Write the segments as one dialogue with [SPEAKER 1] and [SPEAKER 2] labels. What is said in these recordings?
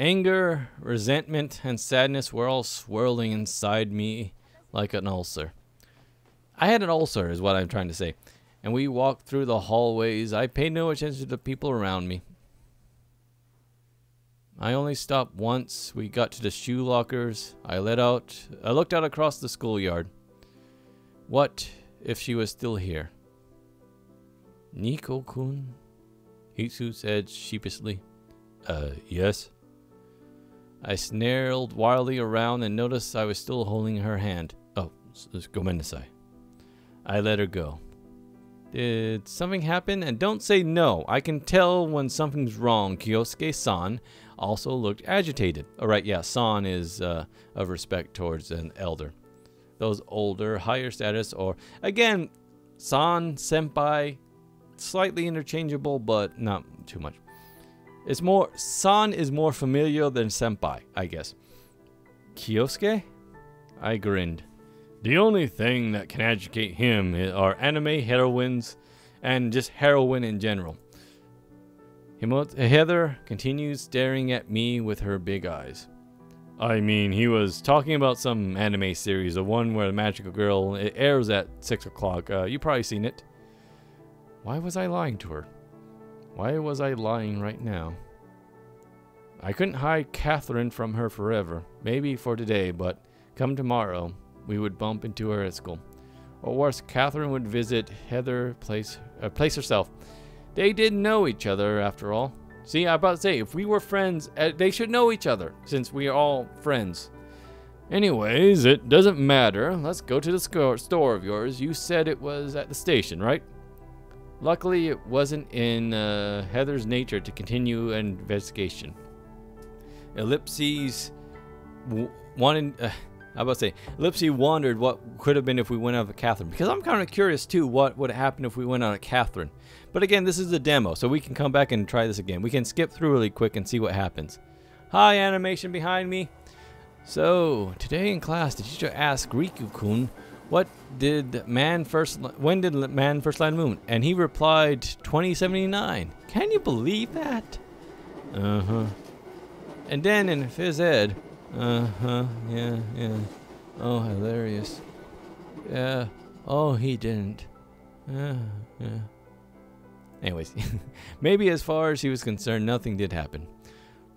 [SPEAKER 1] Anger, resentment, and sadness were all swirling inside me like an ulcer. I had an ulcer, is what I'm trying to say. And we walked through the hallways. I paid no attention to the people around me. I only stopped once. We got to the shoe lockers. I looked out across the schoolyard. What if she was still here? Nico-kun? Hitsu said sheepishly. Yes? I snarled wildly around and noticed I was still holding her hand. Oh, gomennasai. I let her go. Did something happen? And don't say no. I can tell when something's wrong. Kyosuke-san also looked agitated. Alright, yeah, san is of respect towards an elder. Those older, higher status, or again, san, senpai, slightly interchangeable, but not too much. It's more, san is more familiar than senpai, I guess. Kyosuke? I grinned. The only thing that can agitate him are anime heroines and just heroin in general. Heather continues staring at me with her big eyes. I mean, he was talking about some anime series, the one where the magical girl, it airs at 6 o'clock. You've probably seen it. Why was I lying to her? Why was I lying right now? I couldn't hide Catherine from her forever. Maybe for today, but come tomorrow, we would bump into her at school. Or worse, Catherine would visit Heather place herself. They didn't know each other after all. See, I'm about to say, if we were friends, they should know each other, since we are all friends. Anyways, it doesn't matter. Let's go to the store of yours. You said it was at the station, right? Luckily, it wasn't in Heather's nature to continue an investigation. Ellipses Ellipse wondered what could have been if we went out with Catherine. Because I'm kind of curious, too, what would happen if we went out with Catherine. But again, this is a demo, so we can come back and try this again. We can skip through really quick and see what happens. Hi, animation behind me. So, today in class, the teacher asked Riku-kun, when did man first land the moon? And he replied, 2079. Can you believe that? Uh-huh. And then in phys ed, yeah. Oh, hilarious. Yeah. Oh, he didn't. Yeah. Anyways, maybe as far as he was concerned, nothing did happen.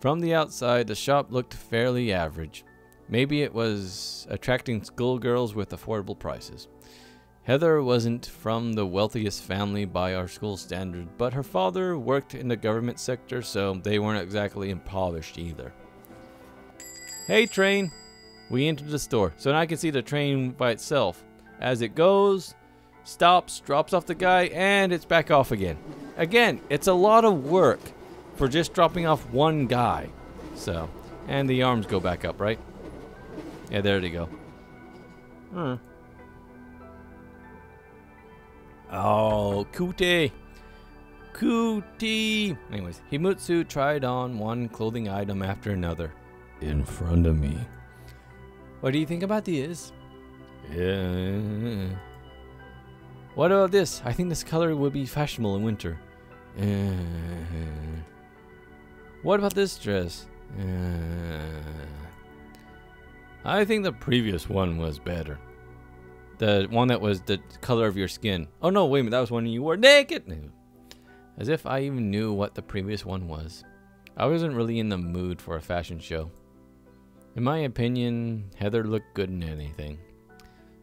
[SPEAKER 1] From the outside, the shop looked fairly average. Maybe it was attracting schoolgirls with affordable prices. Heather wasn't from the wealthiest family by our school standard, but her father worked in the government sector, so they weren't exactly impoverished either. Hey, train! We entered the store, so now I can see the train by itself. As it goes, stops, drops off the guy, and it's back off again. Again, it's a lot of work for just dropping off one guy. So, and the arms go back up, right? Yeah, there they go. Oh, cootie. Cootie. Anyways, Himutsu tried on one clothing item after another. In front of me. What do you think about this? Yeah. What about this? I think this color would be fashionable in winter. What about this dress? I think the previous one was better. The one that was the color of your skin. Oh no, wait a minute, that was one you wore naked. As if I even knew what the previous one was. I wasn't really in the mood for a fashion show. In my opinion, Heather looked good in anything.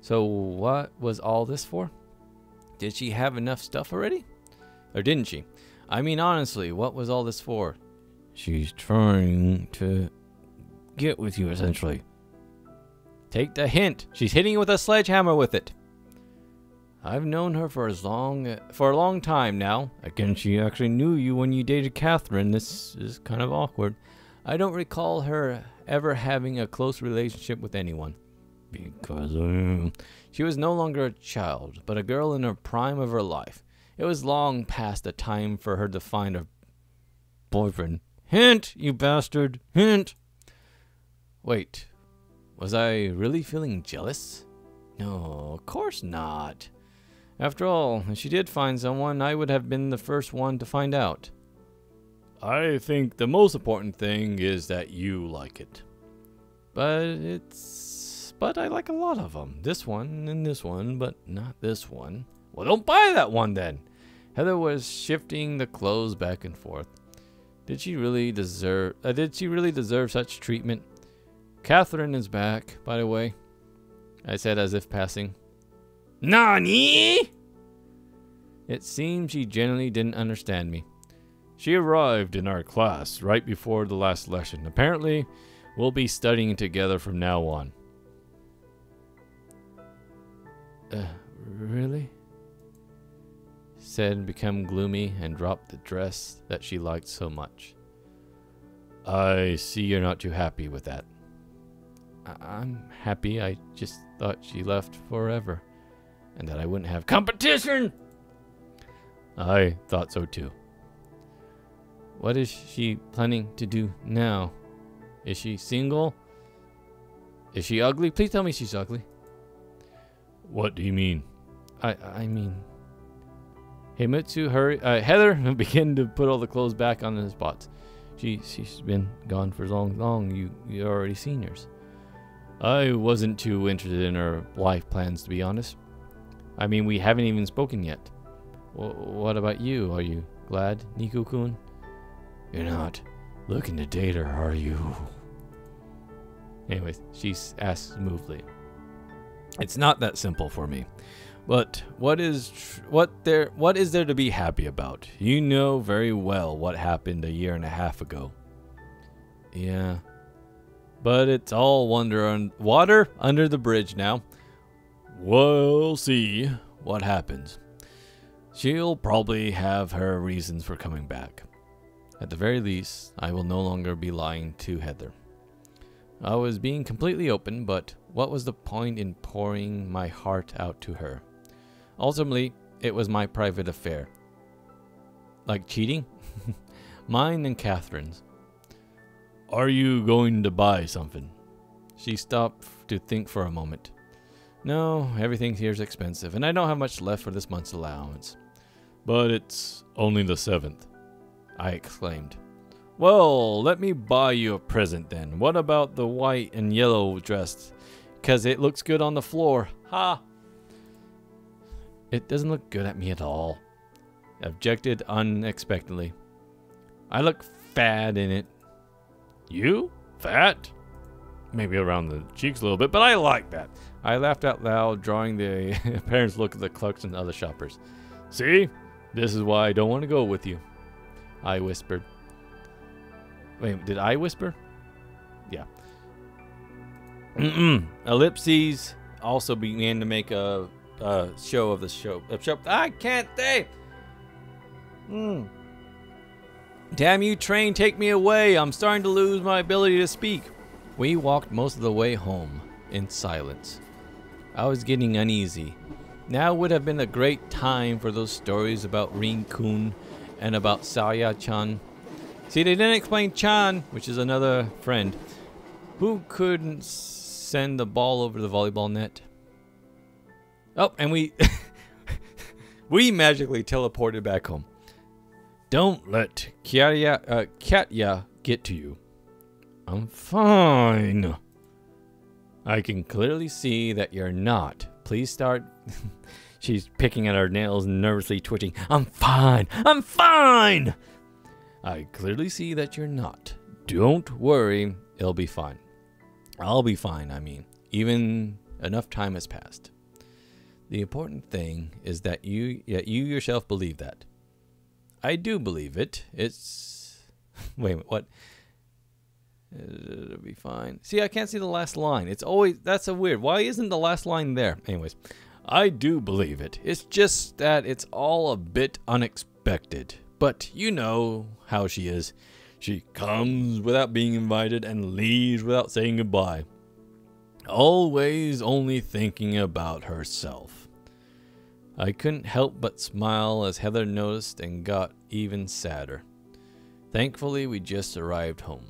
[SPEAKER 1] So what was all this for? Did she have enough stuff already? Or didn't she? I mean, honestly, what was all this for? She's trying to get with you, essentially. Take the hint. She's hitting you with a sledgehammer with it. I've known her for a long time now. Again, she actually knew you when you dated Catherine. This is kind of awkward. I don't recall her ever having a close relationship with anyone. Because she was no longer a child, but a girl in her prime of her life. It was long past the time for her to find a boyfriend. Hint, you bastard. Hint. Wait, was I really feeling jealous? No, of course not. After all, if she did find someone, I would have been the first one to find out. I think the most important thing is that you like it. But I like a lot of them. This one and this one, but not this one. Well, don't buy that one then. Heather was shifting the clothes back and forth. Did she really deserve such treatment? Catherine is back, by the way, I said as if passing. Nani? It seemed she genuinely didn't understand me. She arrived in our class right before the last lesson. Apparently, we'll be studying together from now on. Really? Said, become gloomy, and dropped the dress that she liked so much. I see you're not too happy with that. I'm happy. I just thought she left forever, and that I wouldn't have competition. I thought so too. What is she planning to do now? Is she single? Is she ugly? Please tell me she's ugly. What do you mean? I mean... Heimitsu, hurry. Heather began to put all the clothes back on the spots. She's been gone for long. You already seniors. I wasn't too interested in her life plans, to be honest. I mean, we haven't even spoken yet. What about you? Are you glad, Niku-kun? You're not looking to date her, are you? Anyways, she asked smoothly. It's not that simple for me. But what is there to be happy about? You know very well what happened a year and a half ago. Yeah. But it's all water under the bridge now. We'll see what happens. She'll probably have her reasons for coming back. At the very least, I will no longer be lying to Heather. I was being completely open, but what was the point in pouring my heart out to her? Ultimately, it was my private affair. Like cheating? Mine and Catherine's. Are you going to buy something? She stopped to think for a moment. No, everything here's expensive, and I don't have much left for this month's allowance. But it's only the 7th, I exclaimed. Well, let me buy you a present then. What about the white and yellow dress? 'Cause it looks good on the floor. Ha! It doesn't look good at me at all. Objected unexpectedly. I look fat in it. You? Fat? Maybe around the cheeks a little bit, but I like that. I laughed out loud, drawing the parents' look at the clerks and other shoppers. See? This is why I don't want to go with you. I whispered. Wait, did I whisper? Yeah. Ellipses also began to make a show of the show. I can't say. Damn you, train, take me away. I'm starting to lose my ability to speak. We walked most of the way home in silence. I was getting uneasy. Now would have been a great time for those stories about Rin-kun and about Saya-chan. See, they didn't explain Chan, which is another friend. Who couldn't send the ball over the volleyball net? Oh, and we magically teleported back home. Don't let Katya get to you. I'm fine. I can clearly see that you're not. Please start. She's picking at her nails and nervously twitching. I'm fine. I'm fine. I clearly see that you're not. Don't worry. It'll be fine. I'll be fine, I mean. Even enough time has passed. The important thing is that you yourself believe that. I do believe it. It's... Wait a minute, what? It'll be fine. See, I can't see the last line. It's always... That's so weird. Why isn't the last line there? Anyways, I do believe it. It's just that it's all a bit unexpected. But you know how she is. She comes without being invited and leaves without saying goodbye. Always only thinking about herself. I couldn't help but smile as Heather noticed and got even sadder. Thankfully, we just arrived home.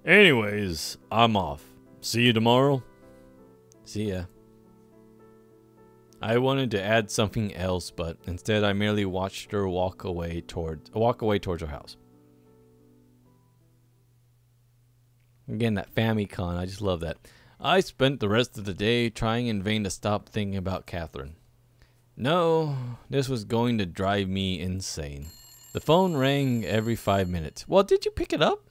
[SPEAKER 1] Anyways, I'm off. See you tomorrow. See ya. I wanted to add something else, but instead I merely watched her walk away towards her house. Again, that Famicom, I just love that. I spent the rest of the day trying in vain to stop thinking about Catherine. No, this was going to drive me insane. The phone rang every 5 minutes. Well, did you pick it up?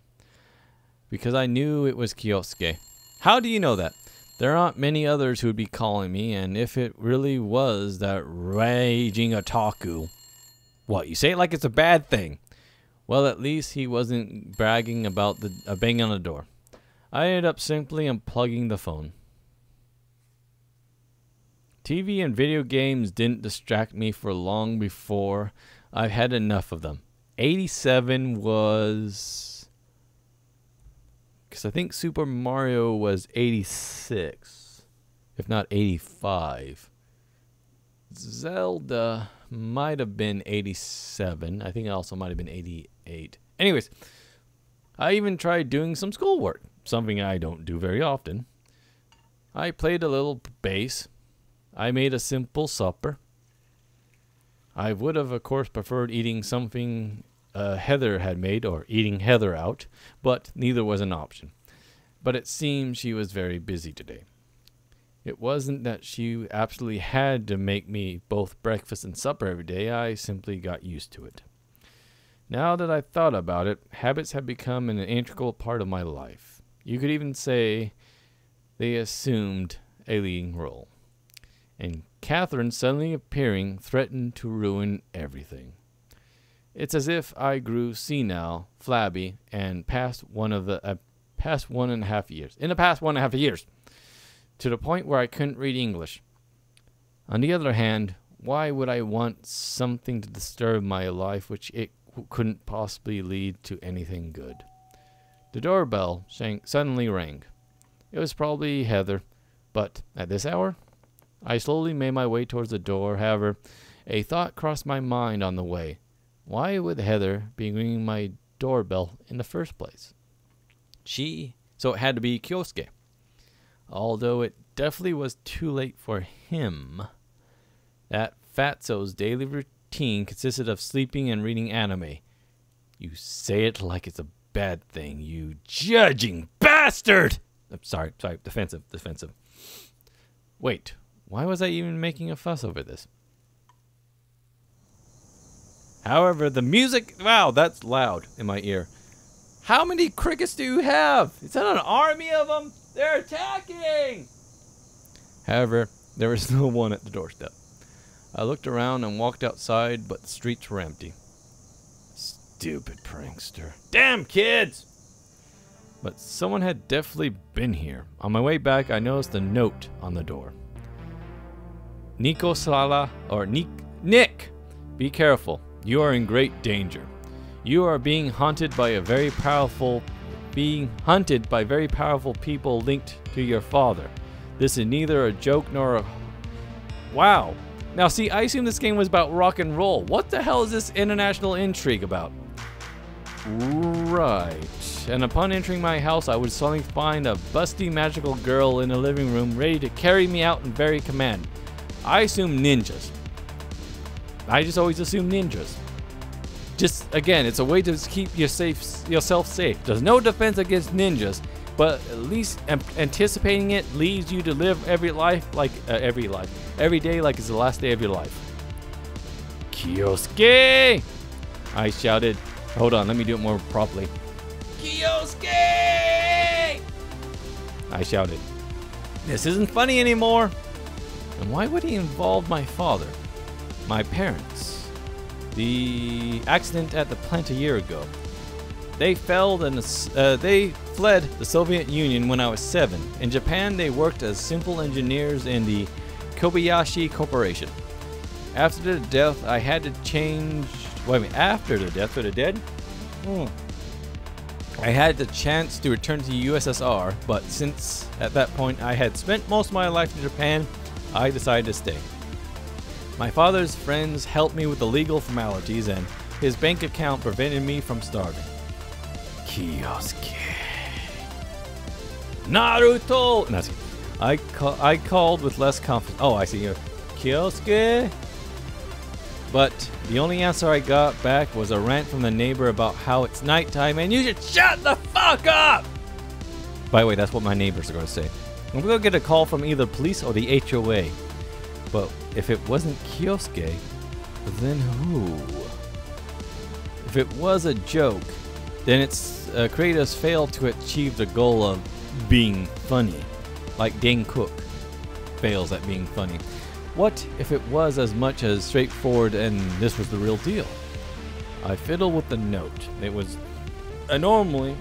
[SPEAKER 1] Because I knew it was Kyosuke. How do you know that? There aren't many others who would be calling me, and if it really was that raging otaku... What, you say it like it's a bad thing? Well, at least he wasn't bragging about a bang on the door. I ended up simply unplugging the phone. TV and video games didn't distract me for long before I've had enough of them. 87 was... because I think Super Mario was 86, if not 85. Zelda might have been 87. I think it also might have been 88. Anyways, I even tried doing some schoolwork, something I don't do very often. I played a little bass. I made a simple supper. I would have, of course, preferred eating something Heather had made, or eating Heather out, but neither was an option. But it seemed she was very busy today. It wasn't that she absolutely had to make me both breakfast and supper every day. I simply got used to it. Now that I thought about it, habits have become an integral part of my life. You could even say they assumed a leading role. And Catherine suddenly appearing threatened to ruin everything. It's as if I grew senile, flabby, and past 1.5 years. In the past 1.5 years. To the point where I couldn't read English. On the other hand, why would I want something to disturb my life which it couldn't possibly lead to anything good? The doorbell suddenly rang. It was probably Heather, but at this hour? I slowly made my way towards the door. However, a thought crossed my mind on the way. Why would Heather be ringing my doorbell in the first place? So it had to be Kyosuke. Although it definitely was too late for him. That fatso's daily routine consisted of sleeping and reading anime. You say it like it's a bad thing, you judging bastard! I'm sorry, defensive. Wait, why was I even making a fuss over this? However, the music, wow, that's loud in my ear. How many crickets do you have? Is that an army of them? They're attacking! However, there was no one at the doorstep. I looked around and walked outside, but the streets were empty. Stupid prankster. Damn kids! But someone had definitely been here. On my way back, I noticed a note on the door. Nick, be careful. You are in great danger. You are being hunted by very powerful people linked to your father. This is neither a joke nor a... Wow. Now see, I assume this game was about rock and roll. What the hell is this international intrigue about? Right. And upon entering my house, I would suddenly find a busty magical girl in the living room ready to carry me out in very command. I assume ninjas. I just always assume ninjas. Just, again, it's a way to keep yourself safe. There's no defense against ninjas, but at least anticipating it leads you to live every day like it's the last day of your life. Kyosuke! I shouted. Hold on, let me do it more properly. Kyosuke! I shouted. This isn't funny anymore. And why would he involve my father? My parents? The accident at the plant a year ago. They fled the Soviet Union when I was 7. In Japan, they worked as simple engineers in the Kobayashi Corporation. After the death, I had to change... after the death of the dead? I had the chance to return to the USSR, but since at that point I had spent most of my life in Japan, I decided to stay. My father's friends helped me with the legal formalities, and his bank account prevented me from starving. Kyosuke. Naruto! No, I called with less confidence. Oh, I see here. Kyosuke? But the only answer I got back was a rant from the neighbor about how it's nighttime and you should shut the fuck up! By the way, that's what my neighbors are going to say. I'm going to get a call from either police or the HOA. But if it wasn't Kyosuke, then who? If it was a joke, then its creators failed to achieve the goal of being funny, like Dane Cook fails at being funny. What if it was as much as straightforward and this was the real deal? I fiddled with the note. It was a normally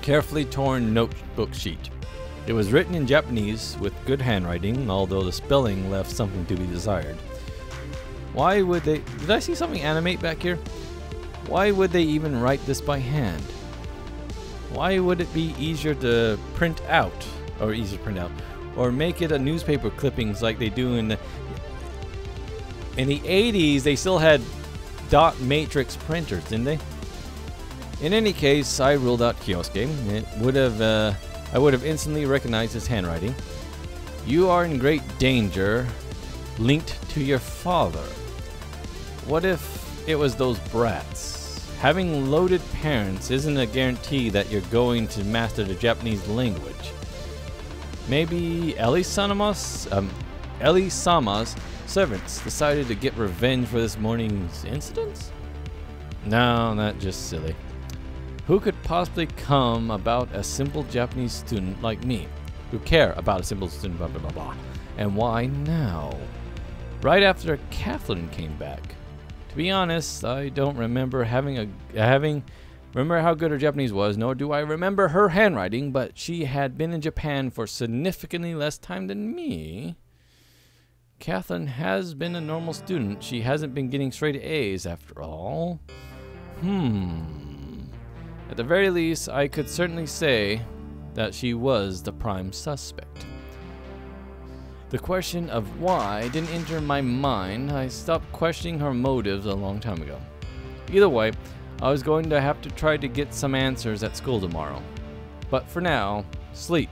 [SPEAKER 1] carefully torn notebook sheet. It was written in Japanese with good handwriting, although the spelling left something to be desired. Why would they... Did I see something animate back here? Why would they even write this by hand? Why would it be easier to print out? Or make it a newspaper clippings like they do in the 80s. They still had dot matrix printers, didn't they? In any case, I ruled out Kyosuke. I would have instantly recognized his handwriting. You are in great danger, linked to your father. What if it was those brats? Having loaded parents isn't a guarantee that you're going to master the Japanese language. Maybe Ellie-sama's servants decided to get revenge for this morning's incidents? No, that's just silly. Who could possibly come about a simple Japanese student like me? Who care about a simple student, blah, blah, blah, blah. And why now? Right after Kathleen came back. To be honest, I don't remember remember how good her Japanese was, nor do I remember her handwriting, but she had been in Japan for significantly less time than me. Kathleen has been a normal student. She hasn't been getting straight A's after all. At the very least, I could certainly say that she was the prime suspect. The question of why didn't enter my mind. I stopped questioning her motives a long time ago. Either way, I was going to have to try to get some answers at school tomorrow. But for now, sleep.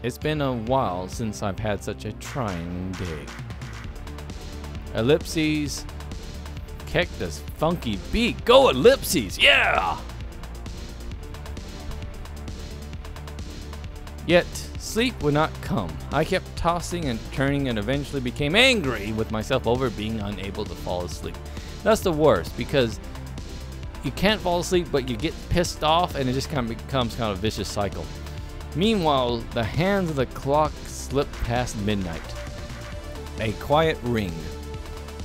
[SPEAKER 1] It's been a while since I've had such a trying day. Ellipses. Cactus funky beat. Go ellipses, yeah! Yet, sleep would not come. I kept tossing and turning and eventually became angry with myself over being unable to fall asleep. That's the worst, because you can't fall asleep, but you get pissed off, and it just kind of becomes kind of a vicious cycle. Meanwhile, the hands of the clock slip past midnight. A quiet ring.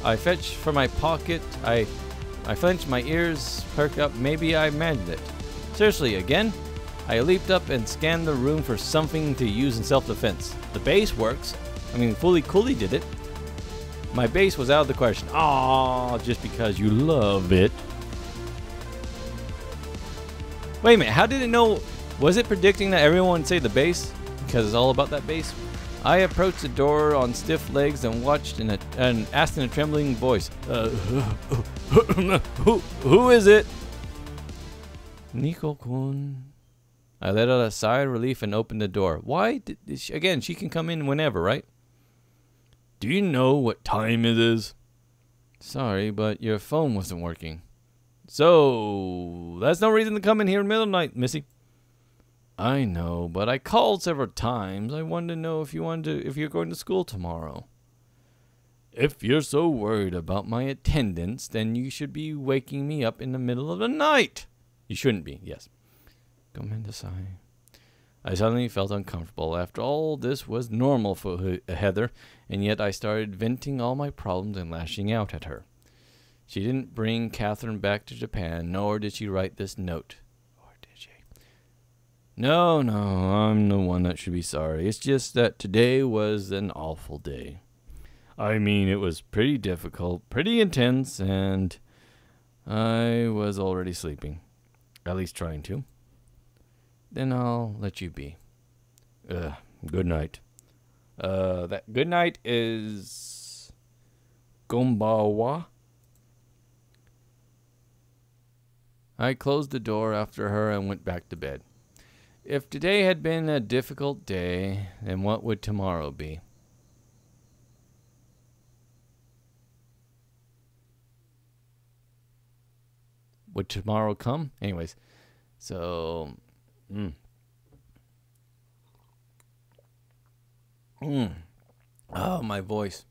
[SPEAKER 1] I fetched from my pocket. I flinched, my ears perked up. Maybe I imagined it. Seriously, again? I leaped up and scanned the room for something to use in self-defense. The base works. I mean, Fully Cooley did it. My base was out of the question. Aww, just because you love it. Wait a minute, how did it know? Was it predicting that everyone would say the base? Because it's all about that base? I approached the door on stiff legs and watched and asked in a trembling voice, who is it? Nico-kun. I let out a sigh of relief and opened the door. Why? Again, she can come in whenever, right? Do you know what time it is? Sorry, but your phone wasn't working. So, that's no reason to come in here in the middle of the night, Missy. I know, but I called several times. I wanted to know if you're going to school tomorrow. If you're so worried about my attendance, then you should be waking me up in the middle of the night. You shouldn't be, yes. Sigh. I suddenly felt uncomfortable. After all, this was normal for Heather, and yet I started venting all my problems and lashing out at her. She didn't bring Catherine back to Japan, nor did she write this note. Or did she? No, I'm the one that should be sorry. It's just that today was an awful day. I mean, it was pretty difficult, pretty intense, and I was already sleeping. At least trying to. Then I'll let you be. Good night. That good night is Gombawa. I closed the door after her and went back to bed. If today had been a difficult day, then what would tomorrow be? Would tomorrow come? Anyways, so Oh, my voice.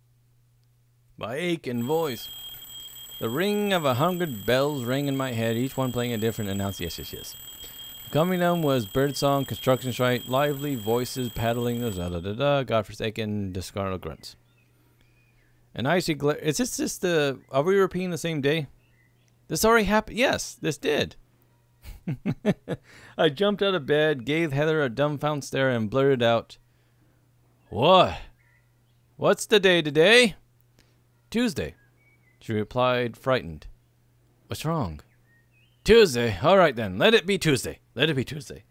[SPEAKER 1] My aching voice. The ring of 100 bells rang in my head, each one playing a different announcement. Yes. Coming on was birdsong, construction site, lively voices, paddling, godforsaken, discarded grunts. An icy glare. Is this just the... Are we repeating the same day? This already happened. Yes, this did. I jumped out of bed, gave Heather a dumbfounded stare, and blurted out, "What? What's the day today?" "Tuesday." She replied, frightened. "What's wrong?" "Tuesday. All right then. Let it be Tuesday. Let it be Tuesday."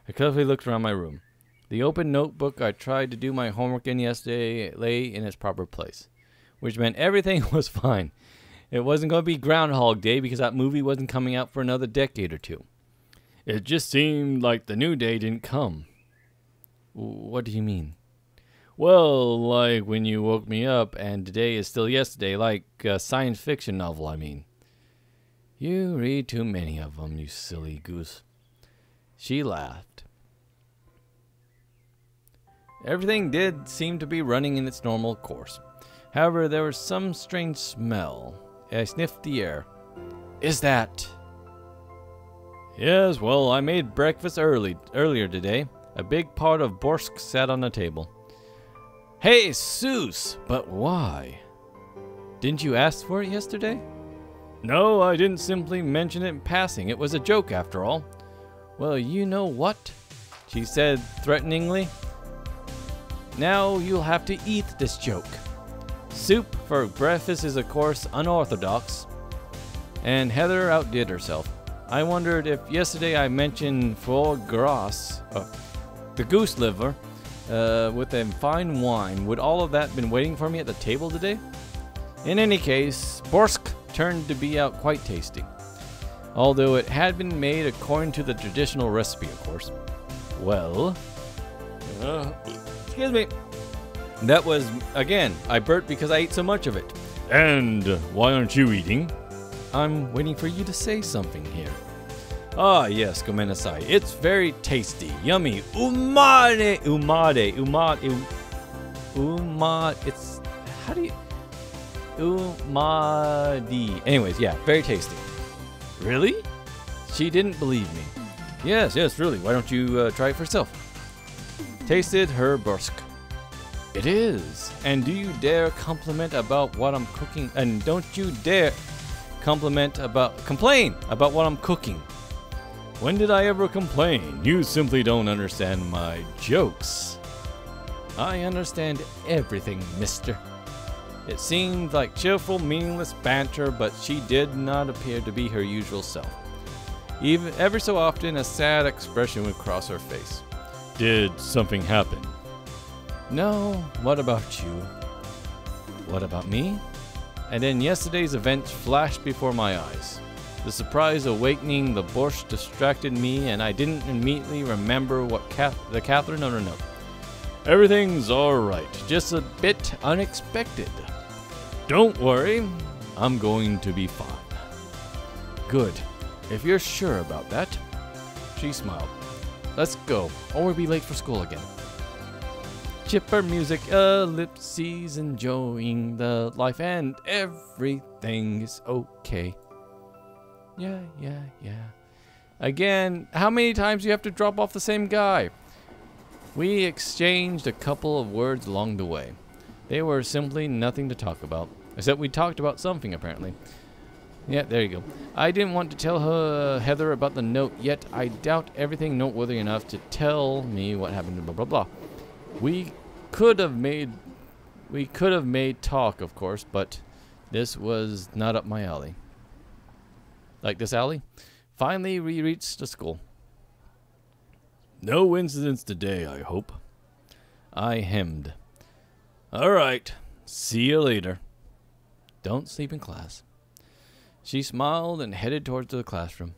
[SPEAKER 1] I carefully looked around my room. The open notebook I tried to do my homework in yesterday lay in its proper place, which meant everything was fine. It wasn't going to be Groundhog Day because that movie wasn't coming out for another decade or two. It just seemed like the new day didn't come. What do you mean? Well, like when you woke me up and today is still yesterday, like a science fiction novel, I mean. You read too many of them, you silly goose. She laughed. Everything did seem to be running in its normal course. However, there was some strange smell. I sniffed the air. "Is that..." "Yes, well, I made breakfast earlier today. A big pot of borscht sat on the table." "Hey, Seuss! But why?" "Didn't you ask for it yesterday?" "No, I didn't simply mention it in passing. It was a joke, after all." "Well, you know what?" she said threateningly. "Now you'll have to eat this joke. Soup for breakfast is, of course, unorthodox." And Heather outdid herself. I wondered if yesterday I mentioned foie gras, the goose liver, with a fine wine, would all of that been waiting for me at the table today? In any case, borscht turned to be out quite tasty, although it had been made according to the traditional recipe, of course. Well, excuse me. That was, again, I burped because I ate so much of it. "And why aren't you eating?" "I'm waiting for you to say something here." "Ah, yes, gomenasai. It's very tasty. Yummy. Umade. It's... How do you... Umadi. Anyways, yeah, very tasty." "Really?" She didn't believe me. Yes, really. Why don't you try it for yourself?" Tasted her borscht. "It is. And do you dare compliment about what I'm cooking? And don't you dare complain about what I'm cooking." "When did I ever complain? You simply don't understand my jokes." "I understand everything, mister." It seemed like cheerful, meaningless banter, but she did not appear to be her usual self. Even ever so often, a sad expression would cross her face. "Did something happen?" "No. What about you?" "What about me?" And then yesterday's events flashed before my eyes. The surprise awakening the borscht distracted me, and I didn't immediately remember what Catherine... No. "Everything's all right. Just a bit unexpected." "Don't worry. I'm going to be fine." "Good. If you're sure about that." She smiled. "Let's go, or we'll be late for school again." Chipper music, ellipses, enjoying the life, and everything is okay. Yeah. Again, how many times do you have to drop off the same guy? We exchanged a couple of words along the way. They were simply nothing to talk about, except we talked about something, apparently. Yeah, there you go. I didn't want to tell Heather about the note, yet I doubt everything noteworthy enough to tell me what happened, blah, blah, blah. We could have made talk, of course, but this was not up my alley. Like this alley? Finally, we reached the school. "No incidents today, I hope." I hemmed. "All right. See you later." "Don't sleep in class." She smiled and headed towards the classroom.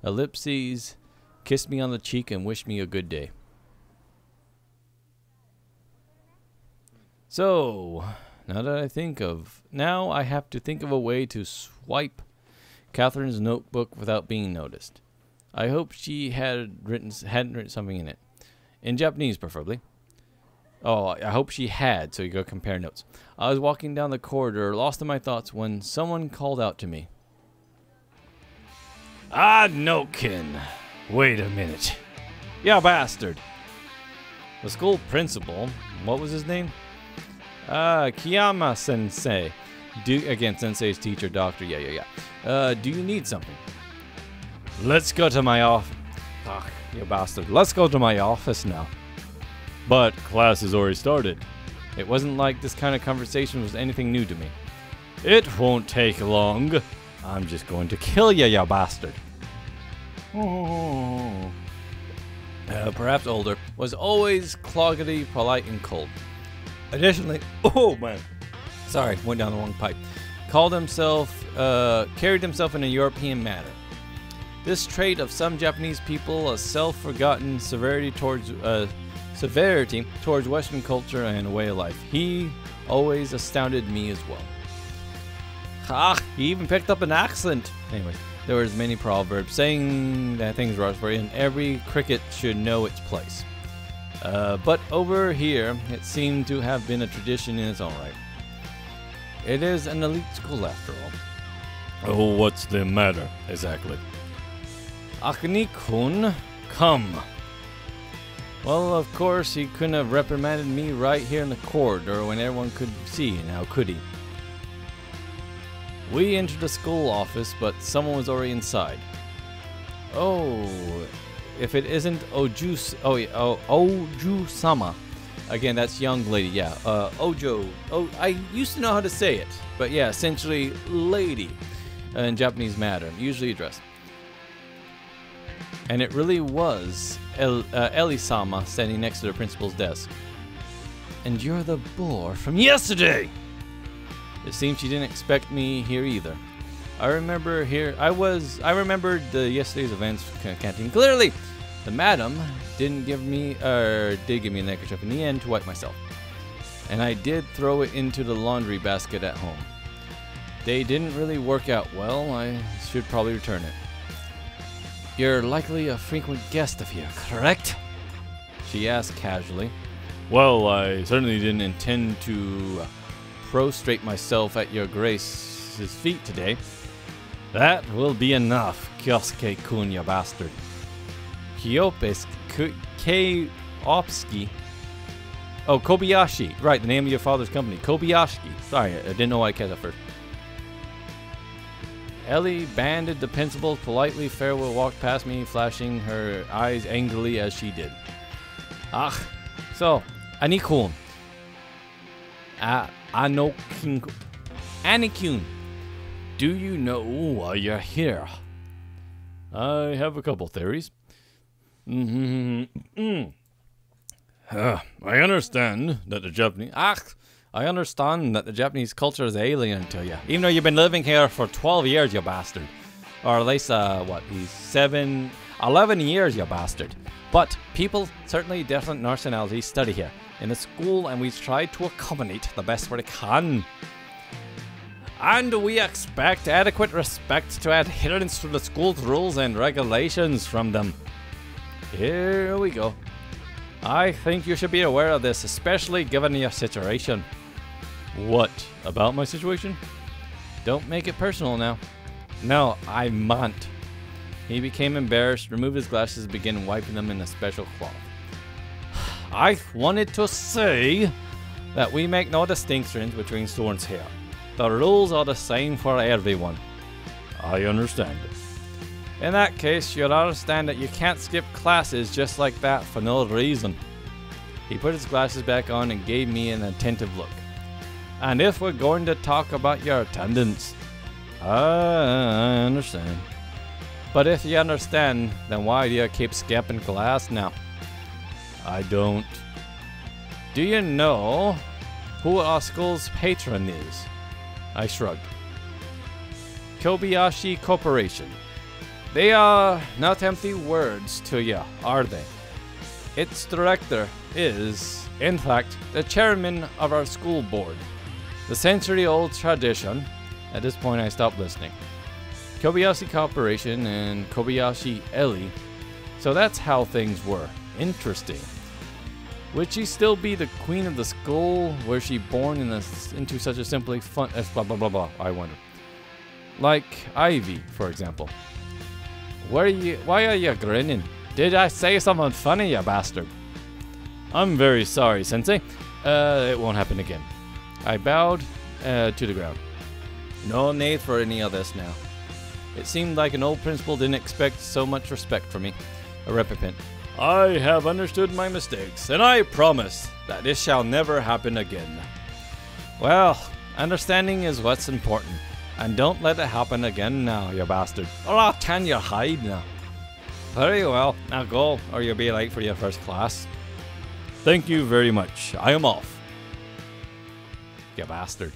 [SPEAKER 1] Ellipses kissed me on the cheek and wished me a good day. So, now I have to think of a way to swipe Catherine's notebook without being noticed. I hope she hadn't written something in it. In Japanese, preferably. Oh, I hope she had, so you go compare notes. I was walking down the corridor, lost in my thoughts, when someone called out to me. Ah, no, Ken. Wait a minute. Yeah, bastard. The school principal, what was his name? Kiyama Sensei. Again, Sensei's teacher, doctor, yeah. Do you need something? Let's go to my office. Ah, you bastard. Let's go to my office now. But class has already started. It wasn't like this kind of conversation was anything new to me. It won't take long. I'm just going to kill you, you bastard. Perhaps older, was always cloggedy, polite, and cold. Additionally, oh man, sorry, went down the wrong pipe. Carried himself in a European manner. This trait of some Japanese people, a self-forgotten severity towards Western culture and a way of life. He always astounded me as well. Ha! He even picked up an accent. Anyway, there was many proverbs saying that things are for and every cricket should know its place. But over here, it seemed to have been a tradition in its own right. It is an elite school after all. Oh, what's the matter, exactly? Akane-kun, come. Well, of course, he couldn't have reprimanded me right here in the corridor when everyone could see, now could he? We entered the school office, but someone was already inside. Oh, if it isn't Oju-sama. Again, that's young lady, yeah. Ojo. Oh, I used to know how to say it, but yeah, essentially lady in Japanese matter, usually addressed. And it really was Eli-sama standing next to the principal's desk. And you're the boar from yesterday! It seems she didn't expect me here either. I remembered yesterday's events canteen clearly. The madam did give me a neckerchief in the end to wipe myself. And I did throw it into the laundry basket at home. They didn't really work out well. I should probably return it. You're likely a frequent guest of here, correct? She asked casually. Well, I certainly didn't intend to prostrate myself at your grace's feet today. That will be enough, Kyosuke-kun, you bastard. Kobayashi. Oh, Kobayashi. Right, the name of your father's company. Kobayashi. Sorry, I didn't know why I catch that first. Ellie banded the principal, politely farewell, walked past me, flashing her eyes angrily as she did. Ah, so, Annie-kun. Annie-kun, do you know why you're here? I have a couple theories. I understand that the Japanese culture is alien to you, even though you've been living here for 12 years, you bastard. Or at least, 11 years, you bastard. But people, certainly different nationalities, study here in the school, and we try to accommodate the best we can. And we expect adequate respect to adherence to the school's rules and regulations from them. Here we go. I think you should be aware of this, especially given your situation. What about my situation? Don't make it personal now. No, I meant. He became embarrassed, removed his glasses, and began wiping them in a special cloth. I wanted to say that we make no distinctions between students here. The rules are the same for everyone. I understand. In that case, you'll understand that you can't skip classes just like that for no reason. He put his glasses back on and gave me an attentive look. And if we're going to talk about your attendance, I understand. But if you understand, then why do you keep skipping class now? I don't. Do you know who our school's patron is? I shrugged. Kobayashi Corporation. They are not empty words to you, are they? Its director is, in fact, the chairman of our school board. The century-old tradition. At this point, I stopped listening. Kobayashi Corporation and Kobayashi Eli. So that's how things were. Interesting. Would she still be the queen of the skull? Was she born into such a simply fun blah blah blah blah? I wonder. Like Ivy, for example. Why are you grinning? Did I say something funny, you bastard? I'm very sorry, Sensei. It won't happen again. I bowed to the ground. No need for any of this now. It seemed like an old principal didn't expect so much respect from me. A reprimand. I have understood my mistakes, and I promise that this shall never happen again. Well, understanding is what's important, and don't let it happen again now, you bastard. Or I'll tan your hide now. Very well, now go, or you'll be late for your first class. Thank you very much. I am off. You bastard.